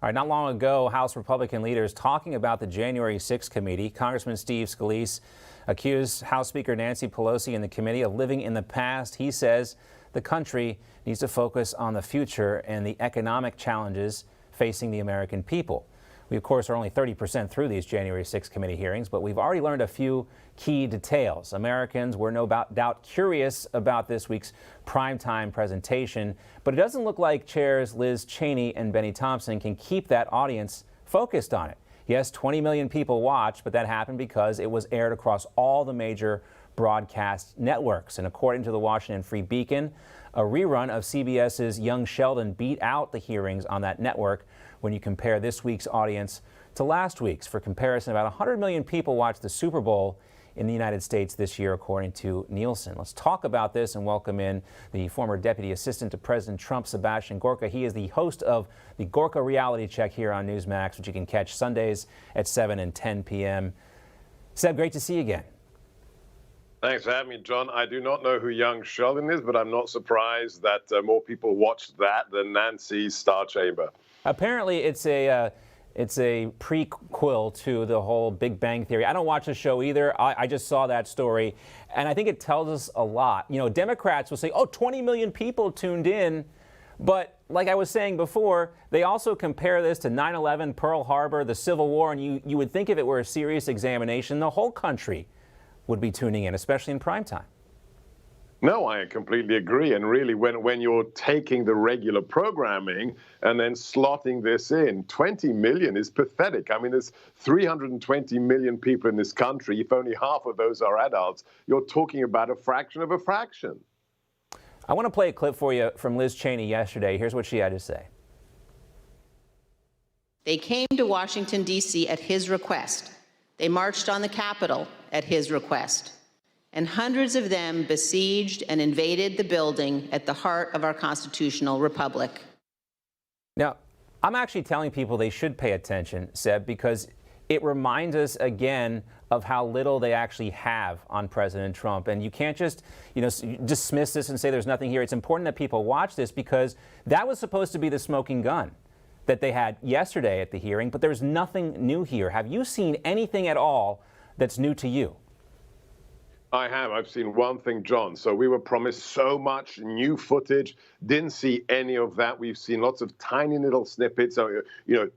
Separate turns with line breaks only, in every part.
All right, not long ago, House Republican leaders talking about the January 6th committee. Congressman Steve Scalise accused House Speaker Nancy Pelosi and the committee of living in the past. He says the country needs to focus on the future and the economic challenges facing the American people. We, of course, are only 30% through these January 6th committee hearings, but we've already learned a few key details. Americans were no doubt curious about this week's primetime presentation, but it doesn't look like chairs Liz Cheney and Benny Thompson can keep that audience focused on it. Yes, 20 million people watched, but that happened because it was aired across all the major broadcast networks. And according to the Washington Free Beacon, a rerun of CBS's Young Sheldon beat out the hearings on that network when you compare this week's audience to last week's. For comparison, about 100 million people watched the Super Bowl in the United States this year, according to Nielsen. Let's talk about this and welcome in the former Deputy Assistant to President Trump, Sebastian Gorka. He is the host of the Gorka Reality Check here on Newsmax, which you can catch Sundays at 7 and 10 p.m. Seb, great to see you again.
Thanks for having me, John. I do not know who Young Sheldon is, but I'm not surprised that more people watched that than Nancy's Star Chamber.
Apparently, it's a prequel to the whole Big Bang Theory. I don't watch the show either. I just saw that story, and I think it tells us a lot. You know, Democrats will say, oh, 20 million people tuned in, but like I was saying before, they also compare this to 9/11, Pearl Harbor, the Civil War, and you would think if it were a serious examination, the whole country would be tuning in, especially in prime time.
No, I completely agree. And really, when you're taking the regular programming and then slotting this in, 20 million is pathetic. I mean, there's 320 million people in this country. If only half of those are adults, you're talking about a fraction of a fraction.
I want to play a clip for you from Liz Cheney yesterday. Here's what she had to say.
They came to Washington, D.C. at his request. They marched on the Capitol at his request. And hundreds of them besieged and invaded the building at the heart of our constitutional republic.
Now, I'm actually telling people they should pay attention, Seb, because it reminds us again of how little they actually have on President Trump. And you can't just, dismiss this and say there's nothing here. It's important that people watch this because that was supposed to be the smoking gun that they had yesterday at the hearing, but there's nothing new here. Have you seen anything at all that's new to you?
I have. I've seen one thing, John. So we were promised so much new footage. Didn't see any of that. We've seen lots of tiny little snippets. So,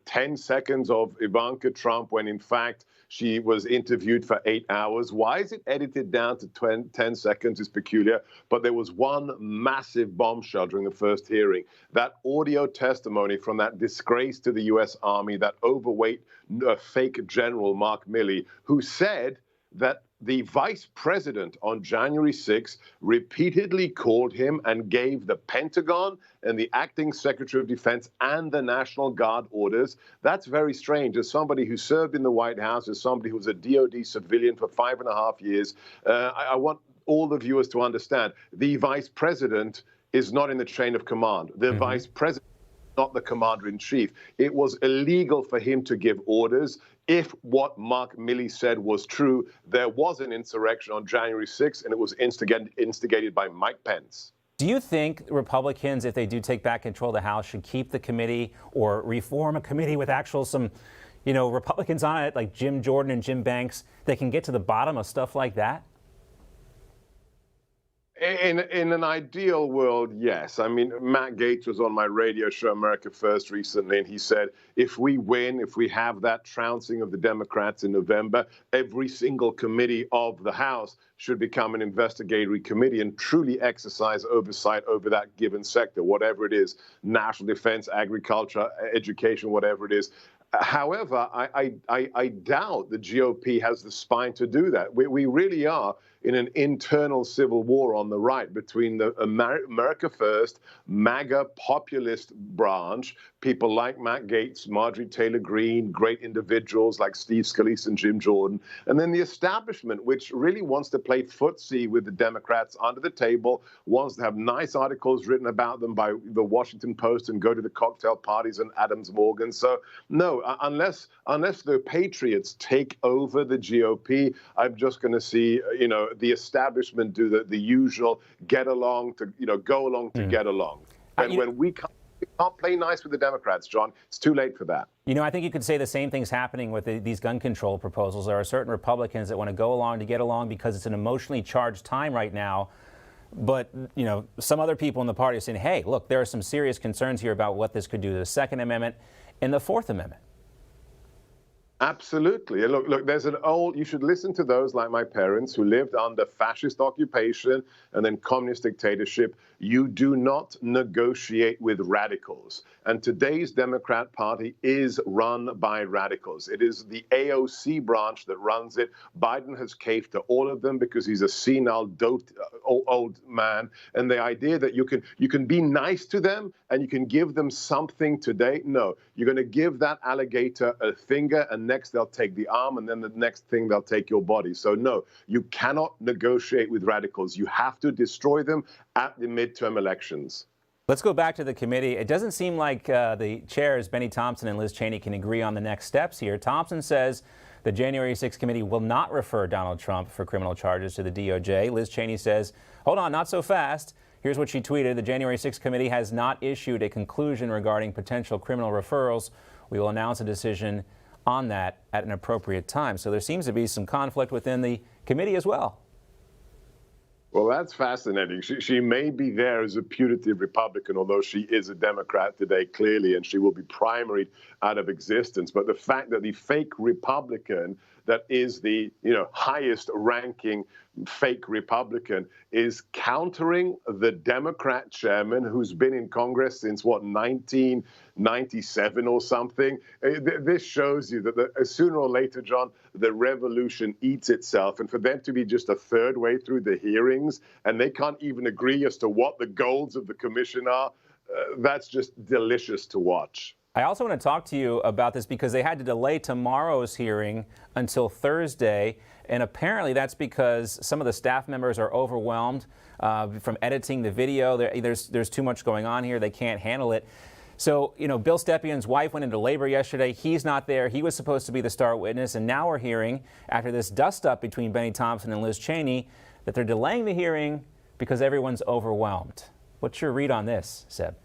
10 seconds of Ivanka Trump when, in fact, she was interviewed for 8 hours. Why is it edited down to 10 seconds is peculiar. But there was one massive bombshell during the first hearing. That audio testimony from that disgrace to the U.S. Army, that overweight fake General Mark Milley, who said that the vice president on January 6th repeatedly called him and gave the Pentagon and the acting Secretary of Defense and the National Guard orders. That's very strange. As somebody who served in the White House, as somebody who was a DOD civilian for 5.5 years, I want all the viewers to understand the vice president is not in the chain of command. The vice president, not the commander-in-chief. It was illegal for him to give orders. If what Mark Milley said was true, there was an insurrection on January 6th, and it was instigated by Mike Pence.
Do you think Republicans, if they do take back control of the House, should keep the committee or reform a committee with some Republicans on it, like Jim Jordan and Jim Banks, that can get to the bottom of stuff like that?
In an ideal world, yes. I mean, Matt Gaetz was on my radio show, America First, recently, and he said, if we win, if we have that trouncing of the Democrats in November, every single committee of the House should become an investigatory committee and truly exercise oversight over that given sector, whatever it is, national defense, agriculture, education, whatever it is. However, I doubt the GOP has the spine to do that. We really are in an internal civil war on the right between the America First, MAGA populist branch, people like Matt Gaetz, Marjorie Taylor Greene, great individuals like Steve Scalise and Jim Jordan, and then the establishment, which really wants to play footsie with the Democrats under the table, wants to have nice articles written about them by the Washington Post and go to the cocktail parties and Adams Morgan. So, no, unless the Patriots take over the GOP, I'm just going to see, the establishment do the usual get along to, go along to get along. And when we come You can't play nice with the Democrats, John. It's too late for that.
You know, I think you could say the same thing's happening with these gun control proposals. There are certain Republicans that want to go along to get along because it's an emotionally charged time right now. But, you know, some other people in the party are saying, hey, look, there are some serious concerns here about what this could do to the Second Amendment and the Fourth Amendment.
Absolutely. And look, there's you should listen to those like my parents who lived under fascist occupation and then communist dictatorship. You do not negotiate with radicals. And today's Democrat Party is run by radicals. It is the AOC branch that runs it. Biden has caved to all of them because he's a senile, old man. And the idea that you can be nice to them and you can give them something today, no. You're going to give that alligator a finger, and next they'll take the arm, and then the next thing they'll take your body. So no, you cannot negotiate with radicals. You have to destroy them at the midterm elections.
Let's go back to the committee. It doesn't seem like the chairs, Benny Thompson and Liz Cheney, can agree on the next steps here. Thompson says the January 6th committee will not refer Donald Trump for criminal charges to the DOJ. Liz Cheney says, hold on, not so fast. Here's what she tweeted. The January 6th committee has not issued a conclusion regarding potential criminal referrals. We will announce a decision on that at an appropriate time. So there seems to be some conflict within the committee as well.
Well, that's fascinating. She may be there as a putative Republican, although she is a Democrat today, clearly, and she will be primaried out of existence. But the fact that the fake Republican that is the highest ranking fake Republican is countering the Democrat chairman who's been in Congress since, 1997 or something. This shows you that sooner or later, John, the revolution eats itself. And for them to be just a third way through the hearings and they can't even agree as to what the goals of the commission are, that's just delicious to watch.
I also want to talk to you about this because they had to delay tomorrow's hearing until Thursday, and apparently that's because some of the staff members are overwhelmed from editing the video. There's too much going on here. They can't handle it. So, Bill Stepien's wife went into labor yesterday. He's not there. He was supposed to be the star witness, and now we're hearing, after this dust-up between Benny Thompson and Liz Cheney, that they're delaying the hearing because everyone's overwhelmed. What's your read on this, Seb?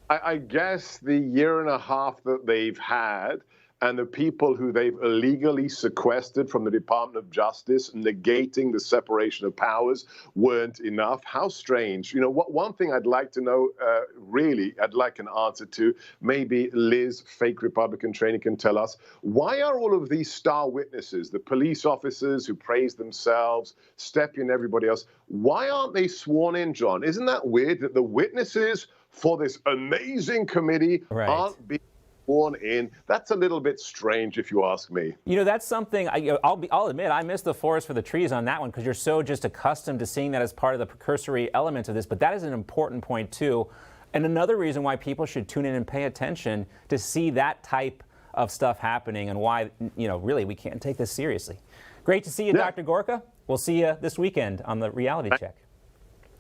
I guess the year and a half that they've had and the people who they've illegally sequestered from the Department of Justice, negating the separation of powers, weren't enough. How strange. One thing I'd like to know, really, I'd like an answer to, maybe Liz, fake Republican trainee, can tell us, why are all of these star witnesses, the police officers who praise themselves, Stepien, everybody else, why aren't they sworn in, John? Isn't that weird that the witnesses for this amazing committee aren't being sworn in? That's a little bit strange, if you ask me.
That's something I'll admit I missed the forest for the trees on that one because you're so just accustomed to seeing that as part of the precursory elements of this. But that is an important point, too. And another reason why people should tune in and pay attention to see that type of stuff happening and why, really, we can't take this seriously. Great to see you, Dr. Gorka. We'll see you this weekend on the Reality Check.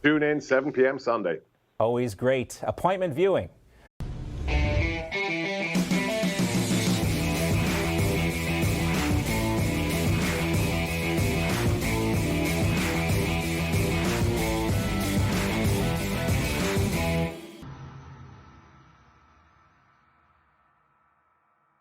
Tune in 7 p.m. Sunday.
Always great. Appointment viewing.